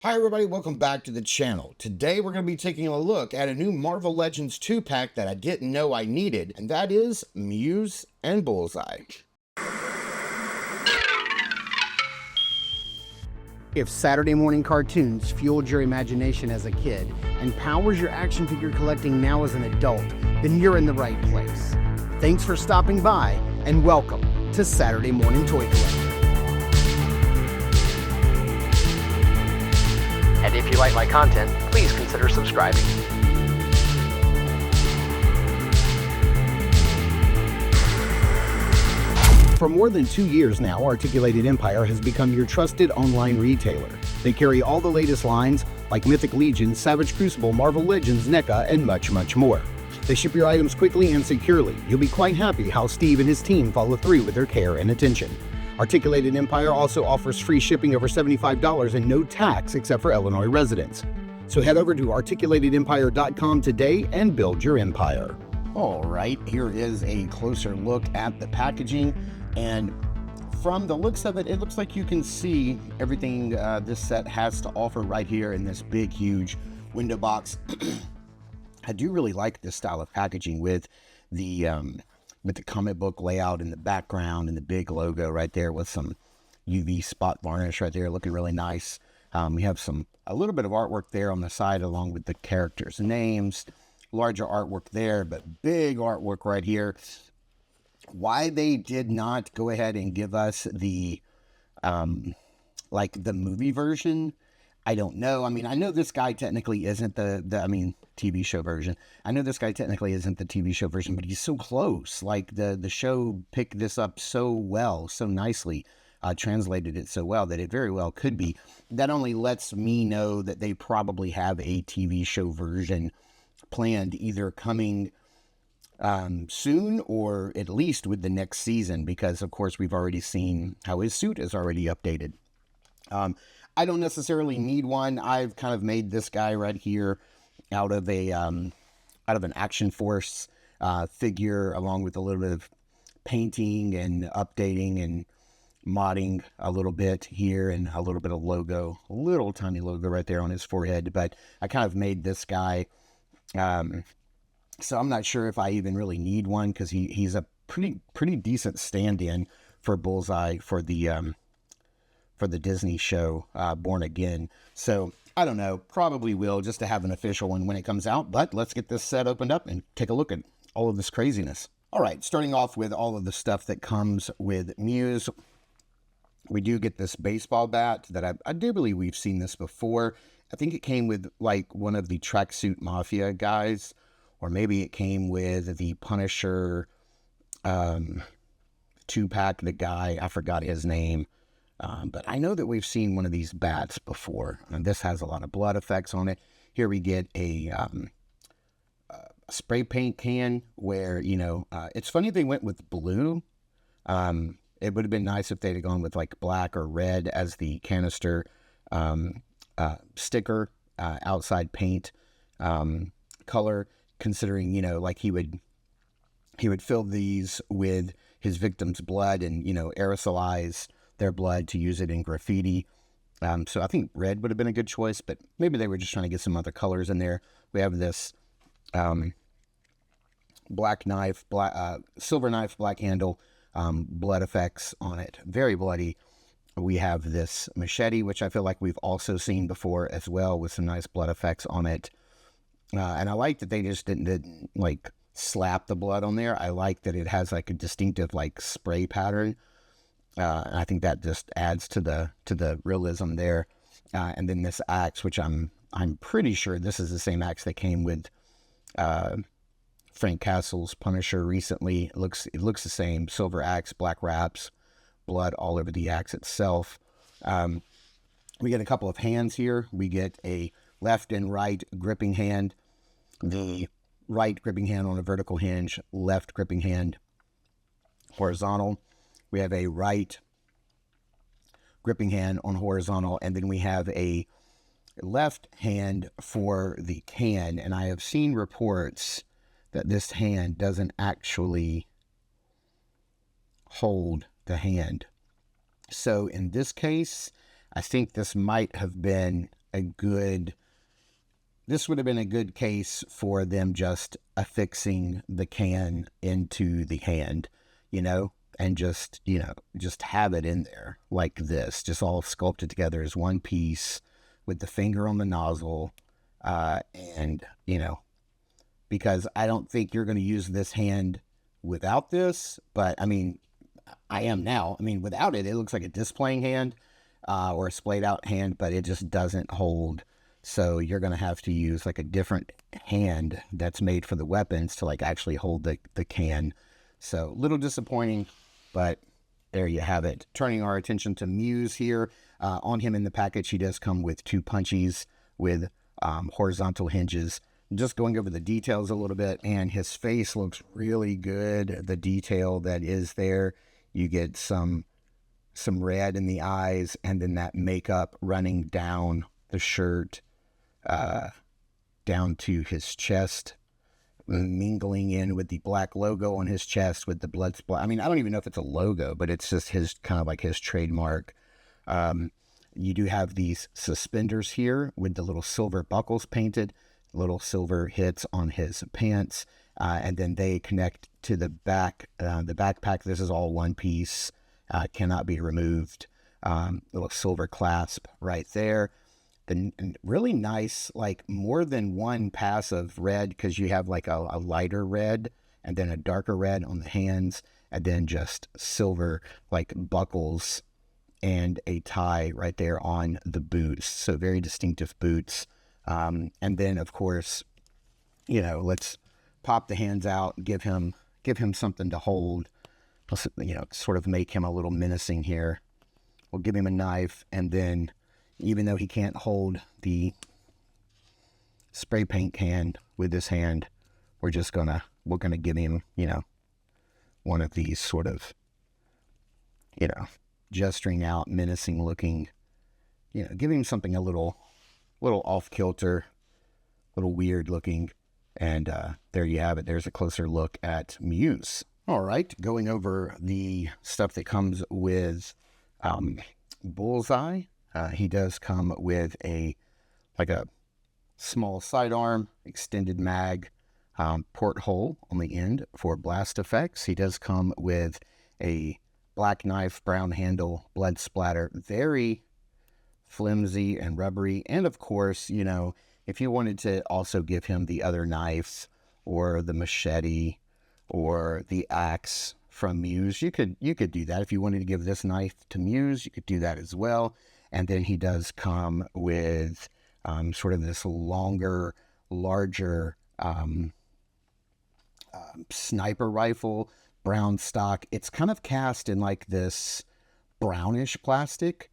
Hi everybody, welcome back to the channel. Today we're going to be taking a look at a new Marvel Legends 2-pack that I didn't know I needed, and that is Muse and Bullseye. If Saturday morning cartoons fueled your imagination as a kid and powers your action figure collecting now as an adult, then you're in the right place. Thanks for stopping by, and welcome to Saturday Morning Toy Collecting. And if you like my content, please consider subscribing. For more than 2 years now, Articulated Empire has become your trusted online retailer. They carry all the latest lines like Mythic Legion, Savage Crucible, Marvel Legends, NECA, and much, much more. They ship your items quickly and securely. You'll be quite happy how Steve and his team follow through with their care and attention. Articulated Empire also offers free shipping over $75 and no tax except for Illinois residents. So head over to articulatedempire.com today and build your empire. All right, here is a closer look at the packaging, and from the looks of it, it looks like you can see everything this set has to offer right here in this big, huge window box. I do really like this style of packaging with the comic book layout in the background and the big logo right there with some UV spot varnish right there, looking really nice. We have a little bit of artwork there on the side along with the characters' names, larger artwork there, but big artwork right here. Why they did not go ahead and give us the like the movie version, I don't know. I mean, I know this guy technically isn't the TV show version. I know this guy technically isn't the TV show version, but he's so close. Like the show picked this up so well, so nicely, translated it so well that it very well could be. That only lets me know that they probably have a TV show version planned, either coming soon or at least with the next season, because of course we've already seen how his suit is already updated. I don't necessarily need one. I've kind of made this guy right here out of an Action Force figure, along with a little bit of painting and updating and modding a little bit here, and a little bit of logo, a little tiny logo right there on his forehead. But I kind of made this guy, so I'm not sure if I even really need one, because he's a pretty decent stand-in for Bullseye for the Disney show Born Again. So I don't know, probably will, just to have an official one when it comes out. But let's get this set opened up and take a look at all of this craziness. All right, starting off with all of the stuff that comes with Muse. We do get this baseball bat that I do believe we've seen this before. I think it came with like one of the Tracksuit Mafia guys, or maybe it came with the Punisher 2-pack, the guy, I forgot his name. But I know that we've seen one of these bats before, and this has a lot of blood effects on it. Here we get a spray paint can where, it's funny they went with blue. It would have been nice if they'd have gone with like black or red as the canister sticker, outside paint color, considering, like he would fill these with his victim's blood and, aerosolize their blood to use it in graffiti. So I think red would have been a good choice, but maybe they were just trying to get some other colors in there. We have this black knife, silver knife, black handle, blood effects on it, very bloody. We have this machete, which I feel like we've also seen before as well, with some nice blood effects on it. And I like that they just didn't like slap the blood on there. I like that it has like a distinctive like spray pattern. And I think that just adds to the realism there. And then this axe, which I'm pretty sure this is the same axe that came with Frank Castle's Punisher recently. It looks the same. Silver axe, black wraps, blood all over the axe itself. We get a couple of hands here. We get a left and right gripping hand. The right gripping hand on a vertical hinge, left gripping hand horizontal. We have a right gripping hand on horizontal, and then we have a left hand for the can. And I have seen reports that this hand doesn't actually hold the hand. So in this case, I think this might have been a good, this would have been a good case for them just affixing the can into the hand, and just, just have it in there like this, just all sculpted together as one piece with the finger on the nozzle. And, because I don't think you're going to use this hand without this, but I mean, I am now. I mean, without it, it looks like a displaying hand or a splayed out hand, but it just doesn't hold. So you're going to have to use like a different hand that's made for the weapons to like actually hold the can. So a little disappointing, but there you have it. Turning our attention to Muse here. On him in the package, he does come with 2 punchies with horizontal hinges. Just going over the details a little bit, and his face looks really good. The detail that is there, you get some red in the eyes, and then that makeup running down the shirt, down to his chest, mingling in with the black logo on his chest with the blood spot. I mean, I don't even know if it's a logo, but it's just his kind of like his trademark. You do have these suspenders here with the little silver buckles painted, little silver hits on his pants, and then they connect to the back, the backpack. This is all one piece, cannot be removed. Little silver clasp right there. The really nice, like more than one pass of red, because you have like a lighter red and then a darker red on the hands, and then just silver like buckles and a tie right there on the boots. So very distinctive boots. And then of course, let's pop the hands out, give him something to hold. Let's, sort of make him a little menacing here. We'll give him a knife, and then even though he can't hold the spray paint can with this hand, we're gonna give him, one of these sort of, gesturing out, menacing looking, give him something a little off kilter, a little weird looking. And there you have it. There's a closer look at Muse. All right, going over the stuff that comes with Bullseye. He does come with a small sidearm, extended mag, porthole on the end for blast effects. He does come with a black knife, brown handle, blood splatter, very flimsy and rubbery. And of course, if you wanted to also give him the other knives or the machete or the axe from Muse, you could do that. If you wanted to give this knife to Muse, you could do that as well. And then he does come with sort of this longer, larger sniper rifle, brown stock. It's kind of cast in like this brownish plastic.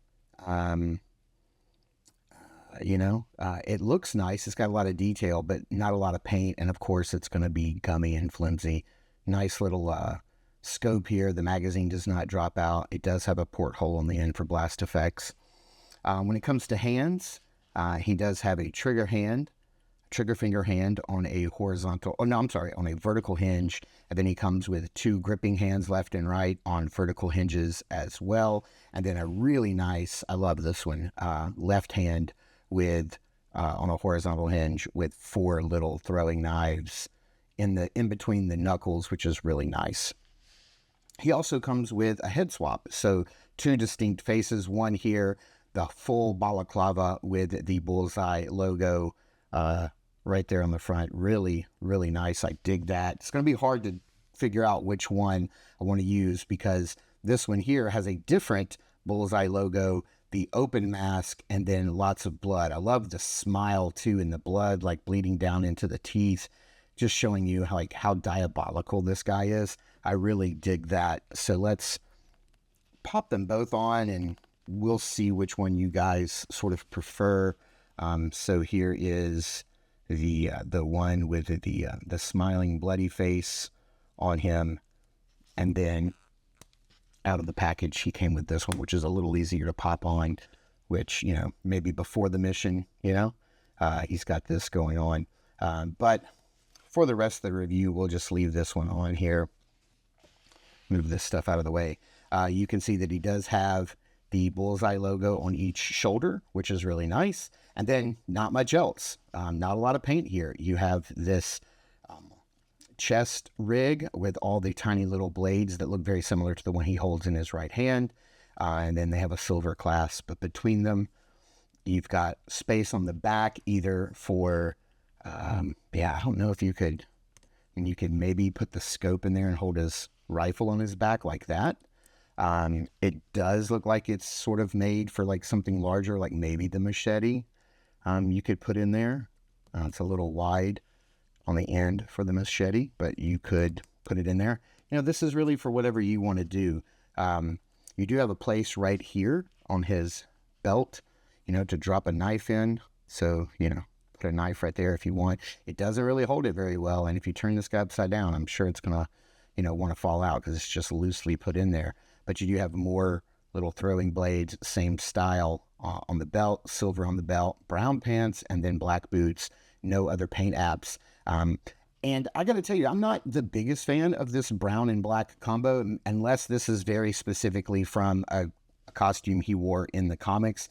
It looks nice. It's got a lot of detail, but not a lot of paint. And of course, it's going to be gummy and flimsy. Nice little scope here. The magazine does not drop out. It does have a porthole on the end for blast effects. When it comes to hands, he does have a trigger finger hand on a on a vertical hinge. And then he comes with 2 gripping hands left and right on vertical hinges as well. And then a really nice, I love this one, left hand with on a horizontal hinge with 4 little throwing knives in between the knuckles, which is really nice. He also comes with a head swap. So 2 distinct faces, one here, the full balaclava with the Bullseye logo right there on the front. Really, really nice. I dig that. It's going to be hard to figure out which one I want to use, because this one here has a different Bullseye logo, the open mask, and then lots of blood. I love the smile too, and the blood like bleeding down into the teeth, just showing you how diabolical this guy is. I really dig that. So let's pop them both on and we'll see which one you guys sort of prefer. So here is the one with the smiling bloody face on him, and then out of the package he came with this one, which is a little easier to pop on, which maybe before the mission he's got this going on, but for the rest of the review we'll just leave this one on here. Move this stuff out of the way. You can see that he does have the Bullseye logo on each shoulder, which is really nice. And then not much else. Not a lot of paint here. You have this chest rig with all the tiny little blades that look very similar to the one he holds in his right hand. And then they have a silver clasp between them. You've got space on the back either for, I don't know if you could maybe put the scope in there and hold his rifle on his back like that. It does look like it's sort of made for like something larger, like maybe the machete you could put in there. It's a little wide on the end for the machete, but you could put it in there. This is really for whatever you want to do. You do have a place right here on his belt, to drop a knife in. So, put a knife right there if you want. It doesn't really hold it very well. And if you turn this guy upside down, I'm sure it's going to, want to fall out because it's just loosely put in there. But you do have more little throwing blades, same style on the belt, silver on the belt, brown pants, and then black boots. No other paint apps. And I got to tell you, I'm not the biggest fan of this brown and black combo unless this is very specifically from a costume he wore in the comics.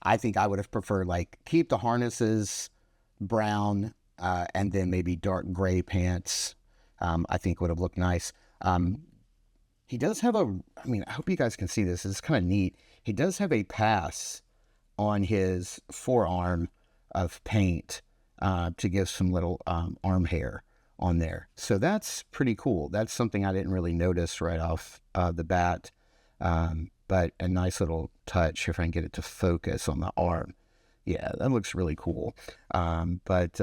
I think I would have preferred keep the harnesses brown and then maybe dark gray pants. I think would have looked nice. He does have I hope you guys can see this. It's kind of neat. He does have a pass on his forearm of paint to give some little arm hair on there. So that's pretty cool. That's something I didn't really notice right off the bat. But a nice little touch if I can get it to focus on the arm. Yeah, that looks really cool. But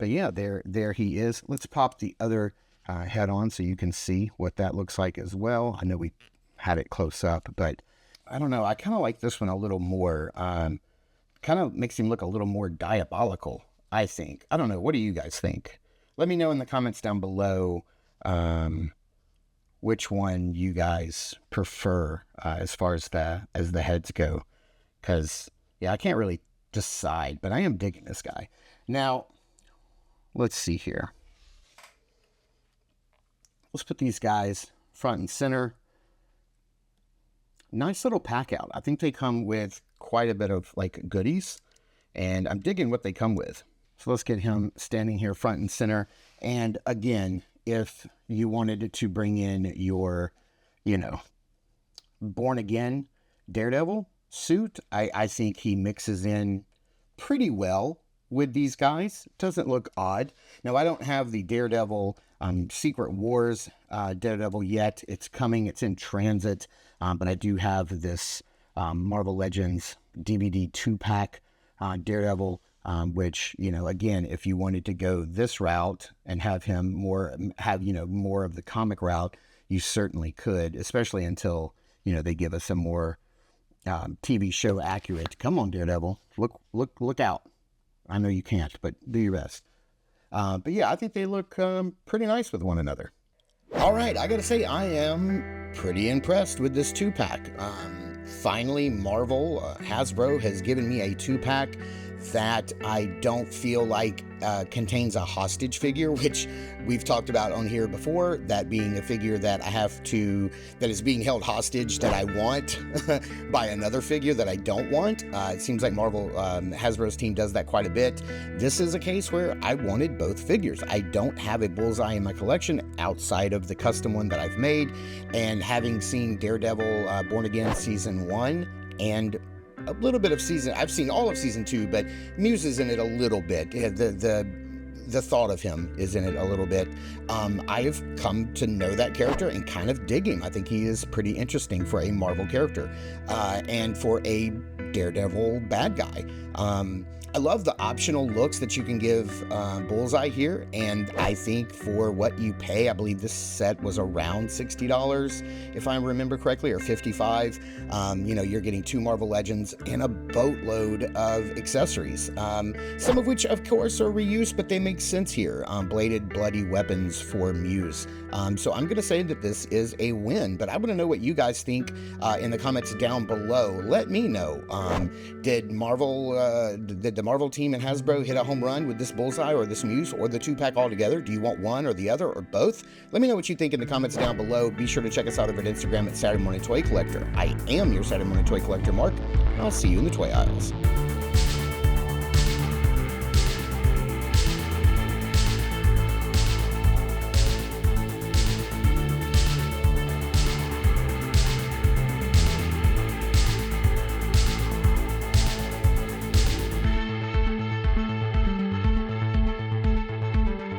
yeah, there he is. Let's pop the other head on so you can see what that looks like as well. I know we had it close up, but I don't know. I kind of like this one a little more. Kind of makes him look a little more diabolical, I think. I don't know. What do you guys think? Let me know in the comments down below which one you guys prefer as far as the heads go. Because, yeah, I can't really decide, but I am digging this guy. Now, let's see here. Let's put these guys front and center. Nice little pack out. I think they come with quite a bit of goodies, and I'm digging what they come with. So let's get him standing here front and center. And again, if you wanted to bring in your, born again Daredevil suit, I think he mixes in pretty well with these guys. Doesn't look odd. Now, I don't have the Daredevil Secret Wars Daredevil yet. It's coming. It's in transit. But I do have this Marvel Legends DVD 2-pack Daredevil, which, again, if you wanted to go this route and have him more of the comic route, you certainly could, especially until, they give us a more TV show accurate. Come on, Daredevil. Look out. I know you can't, but do your best. But yeah, I think they look pretty nice with one another. All right, I gotta say, I am pretty impressed with this 2-pack. Finally, Marvel, Hasbro has given me a 2-pack that I don't feel like contains a hostage figure, which we've talked about on here before, that being a figure that that is being held hostage that I want by another figure that I don't want. It seems like Marvel, Hasbro's team does that quite a bit. This is a case where I wanted both figures. I don't have a Bullseye in my collection outside of the custom one that I've made, and having seen Daredevil Born Again Season 1 and a little bit of I've seen all of Season 2, but Muse is in it a little bit. The thought of him is in it a little bit. I've come to know that character and kind of dig him. I think he is pretty interesting for a Marvel character and for a Daredevil bad guy. I love the optional looks that you can give Bullseye here, and I think for what you pay, I believe this set was around $60, if I remember correctly, or $55. You're getting 2 Marvel Legends and a boatload of accessories, some of which, of course, are reused, but they make sense here. Bladed, bloody weapons for Muse. So I'm going to say that this is a win, but I want to know what you guys think in the comments down below. Let me know. Did the Marvel team and Hasbro hit a home run with this Bullseye or this Muse or the 2-pack altogether? Do you want one or the other or both? Let me know what you think in the comments down below. Be sure to check us out over at Instagram at Saturday Morning Toy Collector. I am your Saturday Morning Toy Collector, Mark, and I'll see you in the toy aisles.